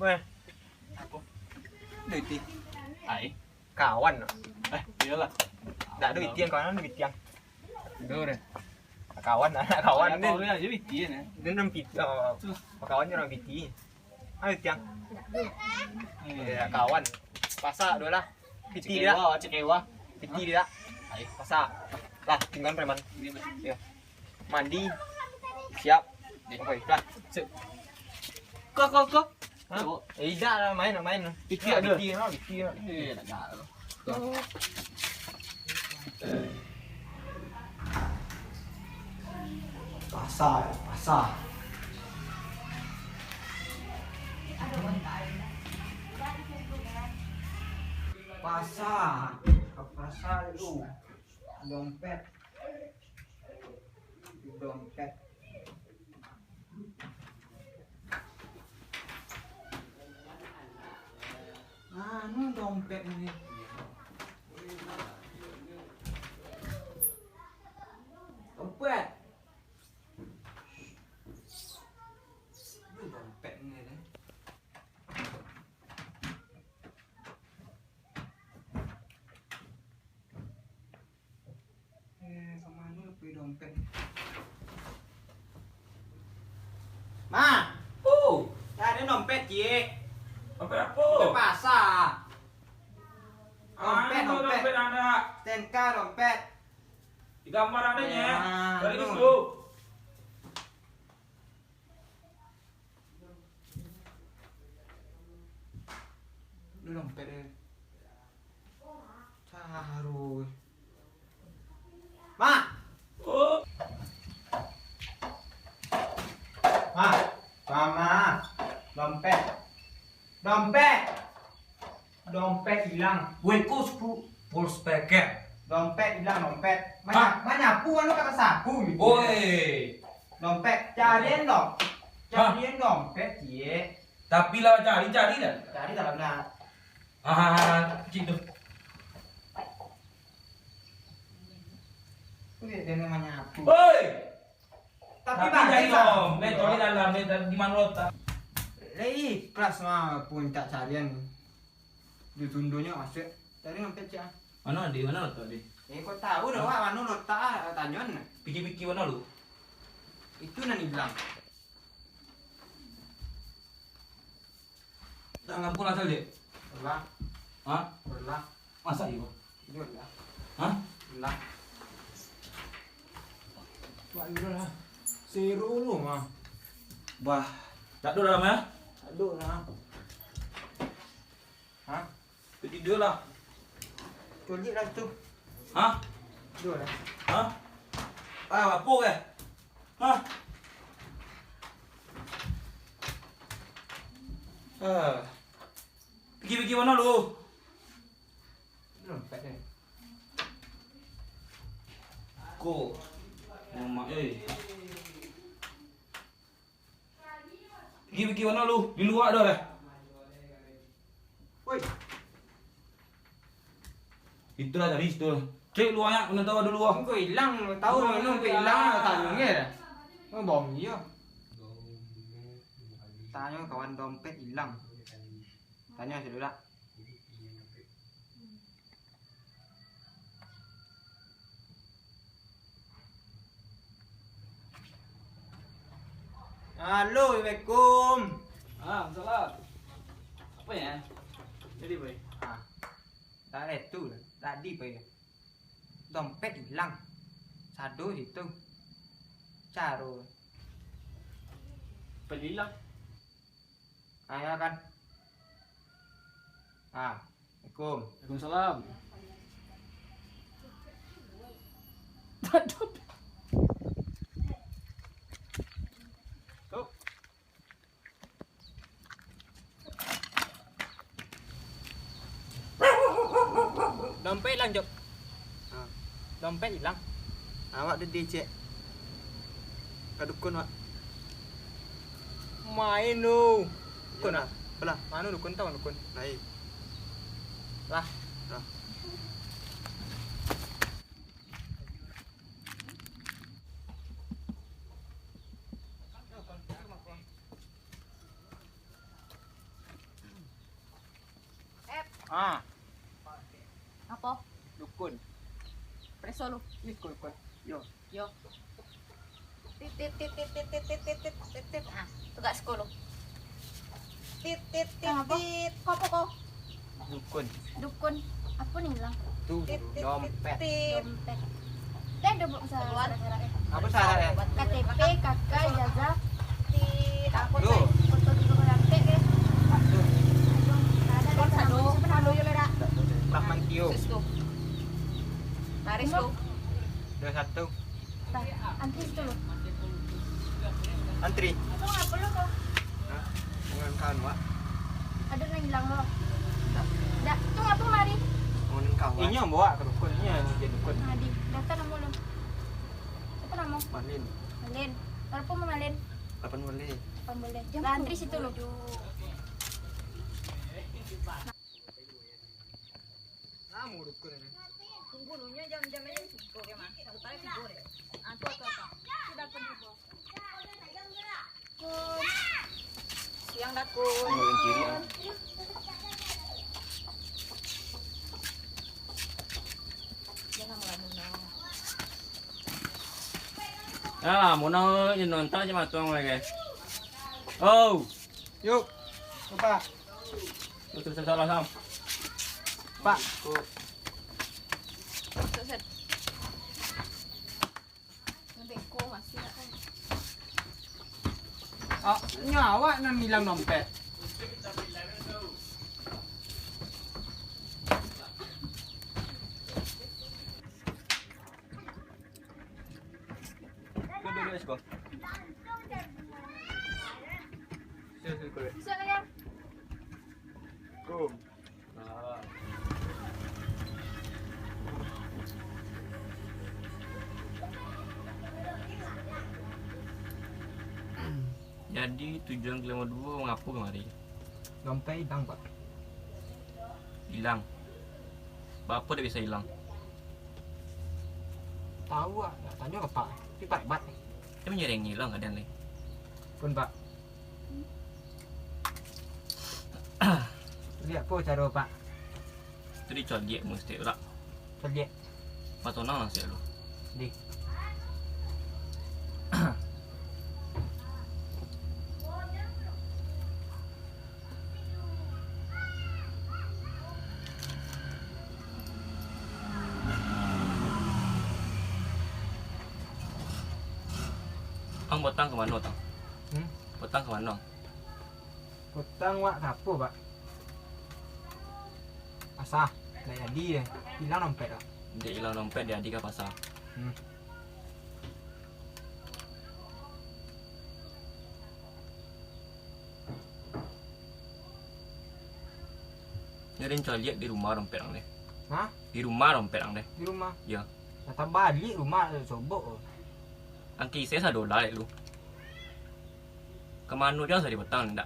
Weh, Aku. duit ti. Ai. Kawan. Iyalah. Nggak duit yang kawan duit yang. Dore. Kawan, anak kawan Kawan ini. ya jadi bikin ya. Ini orang piti. Kawannya orang piti. Ayo tiang. Ya kawan. Pasak dua lah. Piti dia. Cekewa. Piti dia. Ai. Pasak. Lah, tinggal preman. Ini Ya. Mandi. Siap. Oke, lah. kok. Hah? Tidak lah main. Piti ada. Piti. Iya, enggak. Pasar. Ke pasar lu. Dompet. Dompet ini. Dompet. Dompet ini deh. Kemana lebih dompet? Ma, ada dompet Cie. Dompet apa? Ke pasar. Dompet ada. STNK dompet. Di gambar adanya. Dari Anu. itu. Lu dompet deh. Harus. Ma, Oh, Mama, dompet hilang. Wekosku Volkswagen. Dompet hilang. Menyapu kan lu kata sapu gitu. Woi. Dompet cariin dong. Cariin dompet Cie. Tapi lah cari dah. Cari dalamnya. Gitu. Dia namanya nyapu. Woi. Tapi Tapi bang, dong, metode dalam di mana letak? Ikhlas mah puncak carian. Ditundunya asik. Cari dompet Cie. Mana letak di? Kau tahu dah wah manu letak tanyon. Pikir-pikir mana lu? Itu nani bilang. Jangan pun asal deh. Belah. Masa iya? Itu belah. Hah? Belah. Wah, udah lah. Seru lu mah. Bah, tak ada dalam ya? Aduh nah. Hah? Jadi dia lah. Kulit lah tu. Hah? Dua lah. Hah? Apa ke? Hah? Pikir-pikir mana lu? Dompet deh. Ko. Mama Pikir-pikir mana lu? Di luar dah. Woi, Itulah dari situ. Cek luarnya, mana tahu dulu ah. kau hilang, tahu mana kau hilang tanyongnya dah. Kau bom dia. Tanya kawan dompet hilang. Tanya sudah lah. Halo, Assalamualaikum. Salah. Apa ya? Jadi boy. Tak ada tu lah. Tadi apa ya? Dompet hilang. Satu situ. Caro. Pelilang. Ayo kan. Assalamualaikum. Waalaikumsalam. Dompet hilang, Jok. Dompet hilang. Awak ada dicek. Ke dukun, Wak. Main lu. Dukun ah. Belah, mana dukun tahu dukun? Naik. Lah. Ah, Apa? dukun. Preso lu. Ikut. Yo. Yo. Tit tit tit tit tit tit tit tit tit tit tit. Ah, tugas ko lu. Tit tit tit tit. Apa kok? Dukun. Dukun. Apa nih bilang? Tuh, Tit tit dompet. tit. Dompet. Dan udah belum syarat-syaratnya. Apa syaratnya? KTP, KK, ijazah, tit. Apa Duh. sih? Foto dulu ke lantai ke. Aduh, Ada sado. Sebenarnya lu lera. Rahman Tio. Baris lu. 21. Antri situ lu. Antri. Itu nggak perlu kok. Hah? Dengan kawan, Wak. Ada yang hilang lo. Dah, itu ngapa mari? Dengan kawan. Ini yang bawa ke dukun. Ini yang jadi dukun. Nadi, daftar nama lo. Apa nama? Malin. Malin. Berapa mau Malin? 8 boleh. Apa boleh? Lah, antri situ lo. Kamu dukun ini. Tunggu dulunya jam-jam ini tidur ya mas. Satu kali tidur ya. Tuh. Sudah pun tidur. Kun. Siang dah kun. Yang kiri. Jangan mula-mula. Ah, mau nonton cuma tuang lagi. Oh, Yuk. Pak. betul salah sam. Pak. Set. Ngebeko masih nak kan. Ah, nyawa nan hilang dompet. Duduk Esko. Bisa kan ya? Kum. Jadi tujuan kelima dua ngapu kemari? Dompet hilang, Pak. Hilang. Bapak tidak bisa hilang. Tahu ah, tak tanya ke Pak. Tapi Pak hebat. Dia menyering hilang ada nih. Pun Pak. Lihat apa cara Pak? Itu dicodiak mesti lah. Kerja Patonang langsung lu. di. Ang botang ke mana tang? Hmm? Botang ke mana? Hutang wak kapu Pak. Asah. Dah jadi ya. Hilang dompet Pak. Dia hilang dompet dia adik ke pasar. Hmm. Dia codiak di rumah dompet ang deh. Hah? Di rumah dompet ang deh. Di rumah. Ya. Datang balik rumah sobok. Ang kisah $1 lu. Kemana dia sari petang ndak?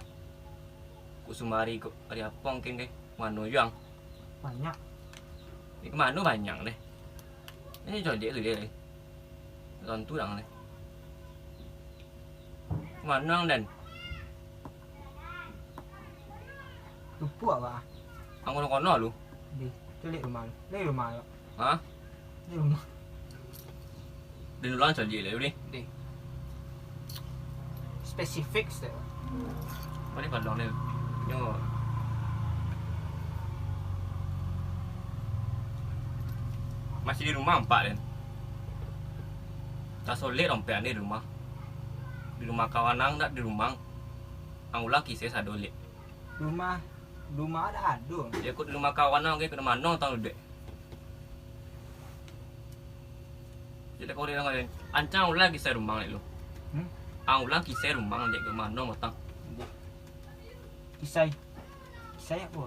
Kusumari kok hari apa mungkin ke? Mano yang? Banyak. Ini kemana banyak deh. Ini codiak tu dia deh. Tentu dang deh. Kemana dan? Lupa Pak. Ang kono lu. Di. Tu lihat rumah. Lihat rumah Pak. Hah? Lihat rumah. Dia ulang codiak lu ni. Di. Spesifik tu. Mari padang dia. Yo. Masih di rumah empat dan. Tak solid dompet ni di rumah. Di rumah kawan ang tak di rumah. Ang ulang kisah $1. Rumah ada adu. Dia ikut di rumah kawan ang ke mana tahu dek. Jadi kau dia ngomong, ancang ulang kisah rumah ni lu. Hmm? Ang ulang kisah rumah dek ke mana matang. Kisah apa?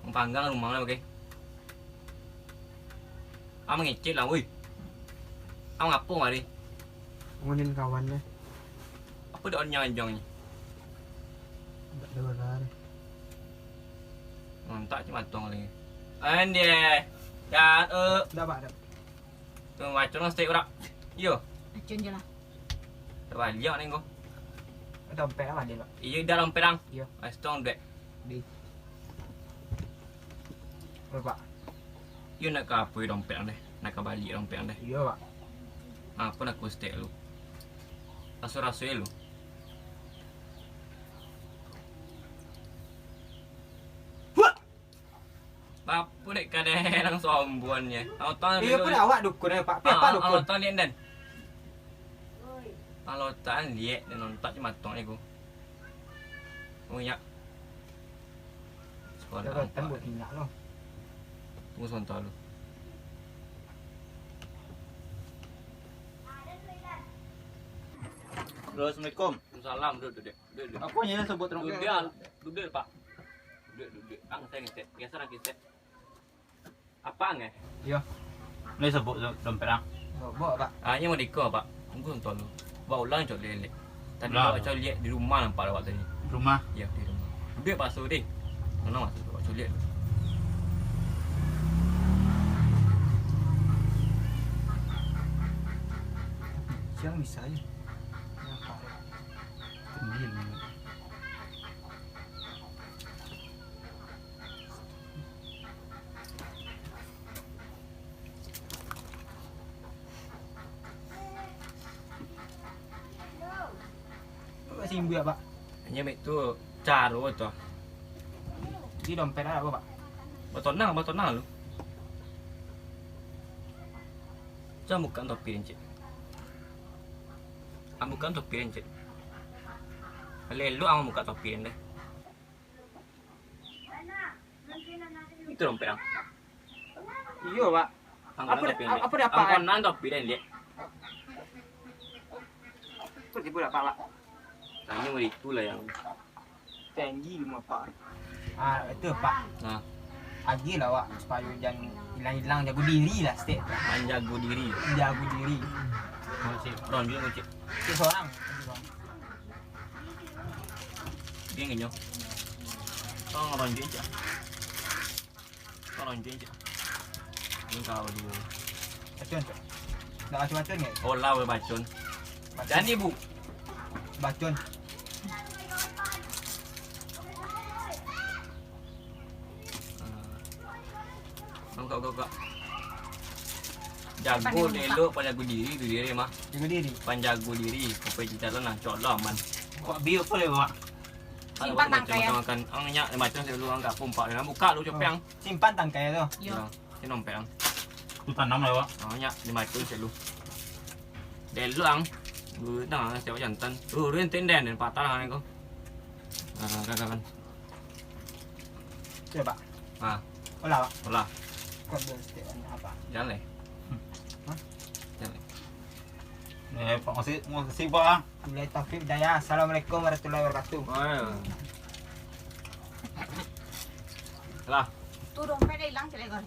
Panggang rumah lah okey. Am ngecek lah woi. Am ngapo mari? Ngonin kawannya. Apa dak nyang-nyang ni? Tak ada benar. Tak cuma tong lagi. Ande. Ya Dah Pak dah. tu macam nak stay ora. Yo. Acun je lah. Balik ni kau. Dompet apa dia Pak? Iya dalam perang. Iya. Astong dek. Di. Pak. Yun nak kapoy dompet ang deh. Nak kabali dompet ang deh. Iya, Pak. Apa nak kustek lu? Raso-raso lu. Apa dek kadeh lang sombuannya. Auto Iya pun awak dukun ya, Pak. Apa dukun? Auto lihat dan. Kalau tak lihat dan nonton cuma tong aku. Oh ya. Sekolah. Jangan tembok minyak lo. Tunggu sebentar lu. Assalamualaikum. Salam duduk. Apa yang sebut orang Duduk Pak. Duduk. Ang saya ngeset. Biasa nak ngeset. Apa ang eh? Iya. Ini sebut dompet ang. Bawa, Pak. Hanya mau diko Pak. Tunggu sebentar lu. Bawa ulang cok lelek. Tadi Ulang. bawa cok lihat di rumah nampak lewat tadi. Rumah. Ya di rumah. Duduk Pak Sudi. Mana masuk bawa cok lihat. Siang bisa aja. Nampak ya. Kendil. Pak simbu ya, Pak. Hanya itu caro tu. Di dompet ada apa, Pak? Batonang lu. Jangan bukan topi encik. Bukan topi encik. Lelu ang buka topi deh. Itu dompet ang. Iya, Pak. Apa dia apa? Ang konan topi dan lihat. Apa tipu dah, Pak? Tanya mau itu lah yang. Tinggi lima, Pak. Ah, itu, Pak. Nah, Agi lah, Pak. Supaya jangan hilang-hilang, jago diri lah, setiap. menjaga diri. Jago diri. Ron juga ngecek. Itu seorang. Dia ngenyok. Tolong ron juga aja. Tolong juga aja. Ini kau dulu. Bacun, Cok. Dah bacun nggak? Oh lah, bacon. Dan ibu. Bacun. Kau. Jago dulu, panjago diri mah. Jago diri. Panjago diri, kau cita lah nak colok man. Kok bio apa le, Pak? Simpan tangkai ya. Makan, angnya macam saya lu angkat pompa, dan buka lu cepeng. Simpan tangkai tu. Yo. Ini nompeng. Itu tanam le, Pak. Angnya di macam saya lu. Delu ang, lu dah siapa jantan. Rentin dan patah kan kau. Kan. Coba. Ah, Olah, Pak. olah, Kau ada setiap apa? jalan leh. Jalan. Pak masih Pak. Billahi taufik daya. Assalamualaikum warahmatullahi wabarakatuh. Lah. Tu dompet dia hilang cek lagi.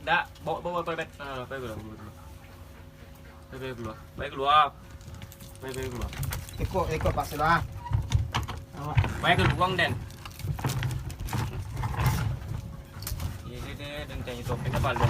Dah, bawa pergi keluar. Baik keluar. Ikut Pak Sudah. Baik keluar den. Ini dan tanya topik apa lu?